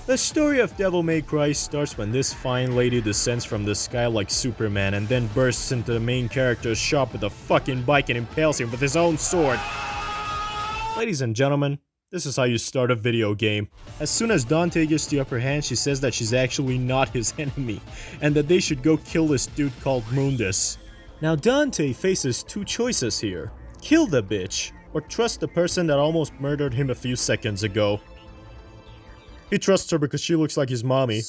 The story of Devil May Cry starts when this fine lady descends from the sky like Superman and then bursts into the main character's shop with a fucking bike and impales him with his own sword. Ladies and gentlemen, this is how you start a video game. As soon as Dante gets the upper hand, she says that she's actually not his enemy, and that they should go kill this dude called Mundus. Now Dante faces two choices here. Kill the bitch, or trust the person that almost murdered him a few seconds ago. He trusts her because she looks like his mommy.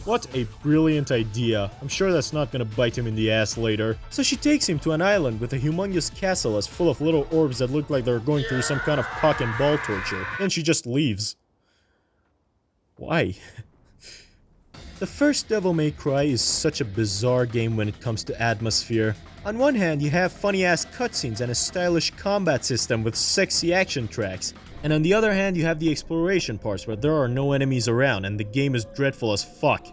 What a brilliant idea. I'm sure that's not gonna bite him in the ass later. So she takes him to an island with a humongous castle that's full of little orbs that look like they're going through some kind of cock and ball torture. Then she just leaves. Why? The first Devil May Cry is such a bizarre game when it comes to atmosphere. On one hand, you have funny-ass cutscenes and a stylish combat system with sexy action tracks. And on the other hand, you have the exploration parts where there are no enemies around and the game is dreadful as fuck.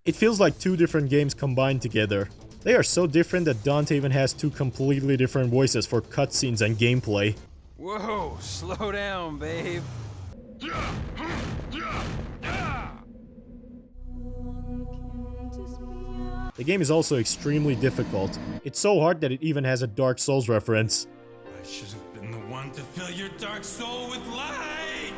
It feels like two different games combined together. They are so different that Dante even has two completely different voices for cutscenes and gameplay. Whoa, slow down, babe. The game is also extremely difficult. It's so hard that it even has a Dark Souls reference. I should have been the one to fill your dark soul with light!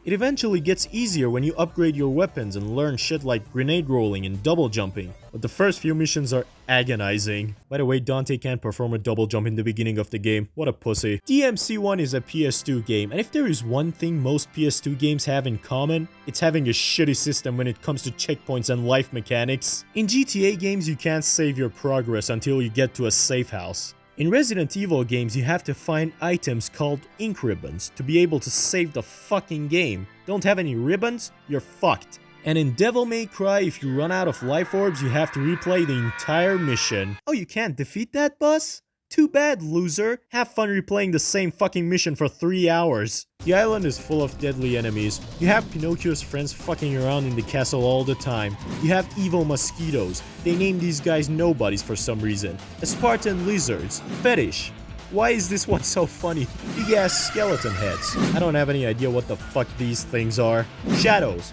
It eventually gets easier when you upgrade your weapons and learn shit like grenade rolling and double jumping, but the first few missions are agonizing. By the way, Dante can't perform a double jump in the beginning of the game. What a pussy. DMC1 is a PS2 game, and if there is one thing most PS2 games have in common, it's having a shitty system when it comes to checkpoints and life mechanics. In GTA games, you can't save your progress until you get to a safe house. In Resident Evil games, you have to find items called ink ribbons to be able to save the fucking game. Don't have any ribbons? You're fucked. And in Devil May Cry, if you run out of life orbs, you have to replay the entire mission. Oh, you can't defeat that boss? Too bad, loser. Have fun replaying the same fucking mission for 3 hours. The island is full of deadly enemies. You have Pinocchio's friends fucking around in the castle all the time. You have evil mosquitoes. They name these guys nobodies for some reason. Spartan lizards. Fetish. Why is this one so funny? Big ass skeleton heads. I don't have any idea what the fuck these things are. Shadows.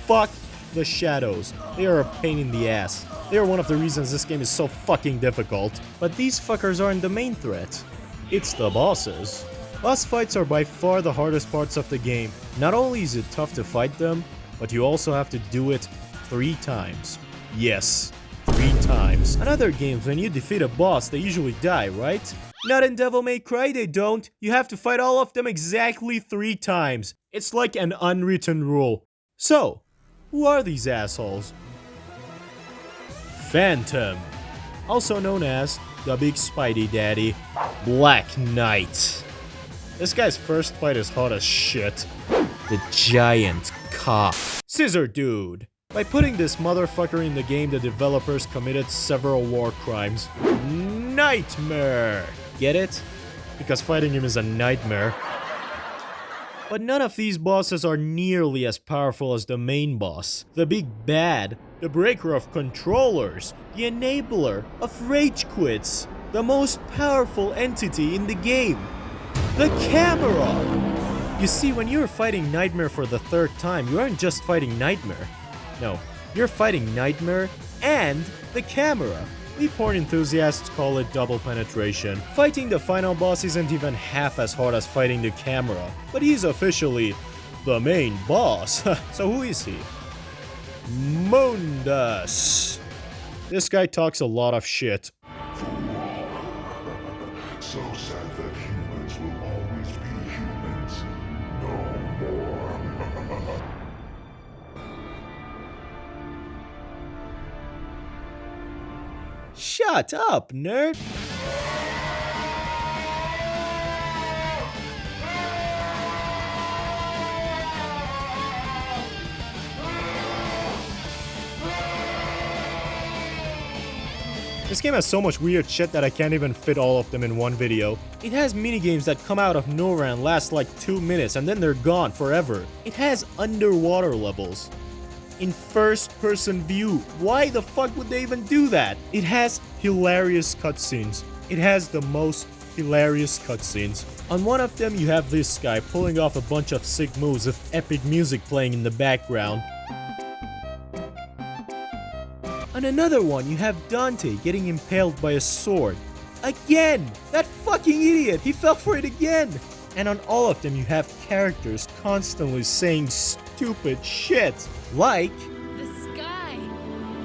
Fuck the shadows. They are a pain in the ass. They are one of the reasons this game is so fucking difficult. But these fuckers aren't the main threat. It's the bosses. Boss fights are by far the hardest parts of the game. Not only is it tough to fight them, but you also have to do it 3 times. Yes, 3 times. In other games, when you defeat a boss, they usually die, right? Not in Devil May Cry, they don't. You have to fight all of them exactly 3 times. It's like an unwritten rule. So, who are these assholes? Phantom, also known as the Big Spidey Daddy, Black Knight. This guy's first fight is hot as shit. The Giant Cop. Scissor Dude. By putting this motherfucker in the game, the developers committed several war crimes. Nightmare. Get it? Because fighting him is a nightmare. But none of these bosses are nearly as powerful as the main boss. The Big Bad, the breaker of controllers, the enabler of rage quits, the most powerful entity in the game, the camera! You see, when you're fighting Nightmare for the 3rd time, you aren't just fighting Nightmare. No, you're fighting Nightmare and the camera. We porn enthusiasts call it double penetration. Fighting the final boss isn't even half as hard as fighting the camera, but he's officially the main boss. So who is he? Mundus. This guy talks a lot of shit. So sad that humans will always be humans. No more. Shut up, nerd! This game has so much weird shit that I can't even fit all of them in one video. It has minigames that come out of nowhere and last like 2 minutes and then they're gone forever. It has underwater levels in first-person view. Why the fuck would they even do that? It has hilarious cutscenes. It has the most hilarious cutscenes. On one of them, you have this guy pulling off a bunch of sick moves with epic music playing in the background. On another one, you have Dante getting impaled by a sword. Again! That fucking idiot! He fell for it again! And on all of them, you have characters constantly saying stupid shit. Like... The sky.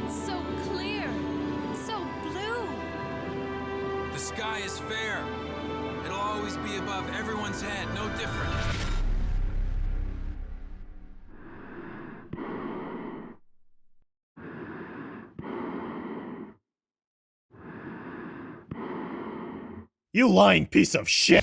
It's so clear. So blue. The sky is fair. It'll always be above everyone's head, no different. You lying piece of shit!